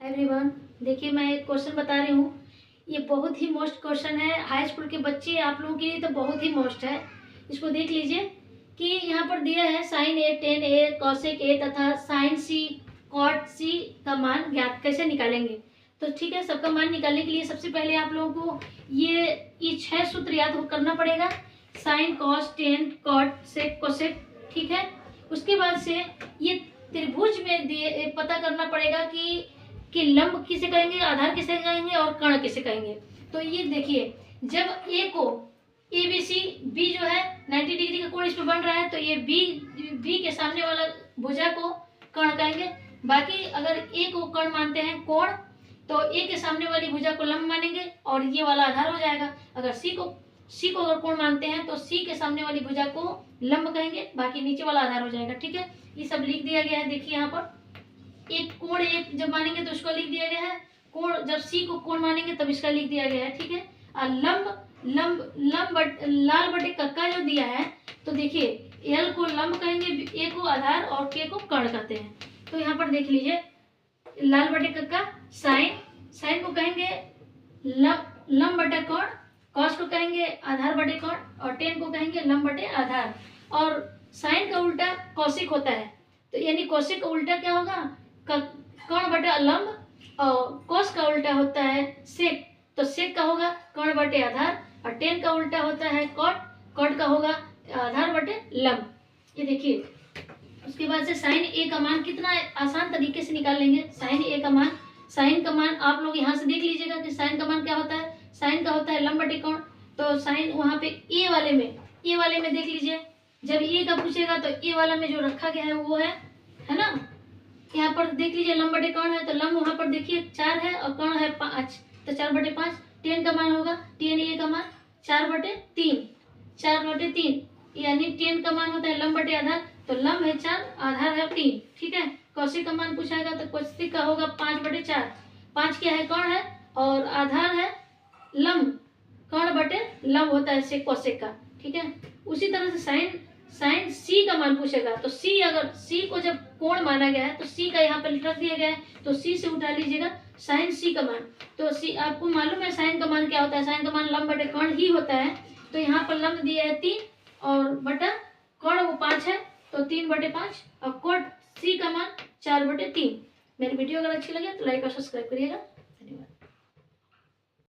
Everyone, देखिए मैं एक क्वेश्चन बता रही हूँ। ये बहुत ही मोस्ट क्वेश्चन है। हाई स्कूल के बच्चे आप लोगों के लिए तो बहुत ही मोस्ट है। इसको देख लीजिए कि यहाँ पर दिया है sine A, tan A, cosec A तथा साइन सी, कॉट सी का मान ज्ञात कैसे निकालेंगे। तो ठीक है, सबका मान निकालने के लिए सबसे पहले आप लोगों को ये 6 सूत्र याद करना पड़ेगा। साइन, कॉस, टेन, कॉट, सेक, कोसेक। ठीक है, उसके बाद से ये त्रिभुज में दिए पता करना पड़ेगा कि लंब किसे कहेंगे, आधार किसे कहेंगे और कर्ण किसे कहेंगे। तो ये देखिए, जब ए को ए बी सी, बी जो है 90 डिग्री का कोण इस पे बन रहा है, तो ये बी के सामने वाला भुजा को कर्ण कहेंगे। बाकी अगर ए को कर्ण मानते हैं कोण, तो ए के सामने वाली भुजा को लंब मानेंगे और ये वाला आधार हो जाएगा। अगर सी को अगर कोण मानते हैं तो सी के सामने वाली भुजा को लंब कहेंगे, बाकी नीचे वाला आधार हो जाएगा। ठीक है, ये सब लिख दिया गया है। देखिए यहाँ पर एक कोण एक जब मानेंगे तो उसको लिख दिया गया है, कोण जब सी को कोण मानेंगे तब इसका लिख दिया गया है। ठीक है, और लाल बटे कक्का जो दिया है, तो देखिए एल को लंब कहेंगे, ए को आधार और के को कर्ण कहते हैं। तो यहाँ पर देख लीजिए, लाल बटे कक्का साइन को कहेंगे लंब बटे कोण, कॉस को कहेंगे आधार बटे कोण और टेन को कहेंगे लंब बटे आधार। और साइन का उल्टा कौशिक होता है, तो यानी कौशिक का उल्टा क्या होगा, कर्ण बटे लंब, और कॉस का उल्टा होता है सेक, तो सेक का होगा कर्ण बटे आधार, और टेन का उल्टा होता है कॉट का होगा आधार बटे लंब। ये देखिए, उसके बाद से साइन ए का मान कितना आसान तरीके से निकाल लेंगे। साइन का मान आप लोग यहाँ से देख लीजिएगा कि साइन का मान क्या होता है। साइन का होता है लंब बटे कोण, तो साइन वहाँ पे ए वाले में देख लीजिए, जब ए का पूछेगा तो ए वाला में जो रखा गया है वो है ना। यहाँ पर देख लीजिए लंब बटे कोण है, तो लंब वहाँ पर देखिए 4 है और कोण है 5, तो 4 बटे 5। टेन का मान होगा, टेन ए का मान 4 बटे 3, यानी टेन का मान होता है लंब बटे आधार, तो लंब है 4, आधार है 3। ठीक है, कौशिक का मान पूछाएगा तो कौशिक का होगा 5 बटे 4। 5 क्या है, कोण है, और आधार है लंब, कर्ण बटे लंब होता है से कौशिक का। ठीक है, उसी तरह से साइन सी का मान पूछेगा, तो सी अगर सी को जब कोण माना गया है तो सी का यहाँ पर रख दिया गया है, तो सी से उठा लीजिएगा साइन सी का मान। तो सी आपको मालूम है साइन का मान क्या होता है, साइन का मान लंब बटे कोण ही होता है। तो यहाँ पर लंब दिया है 3 और बटा कोण वो 5 है, तो 3 बटे 5, और कोट सी का मान 4 बटे 3। मेरी वीडियो अगर अच्छी लगे तो लाइक और सब्सक्राइब करिएगा।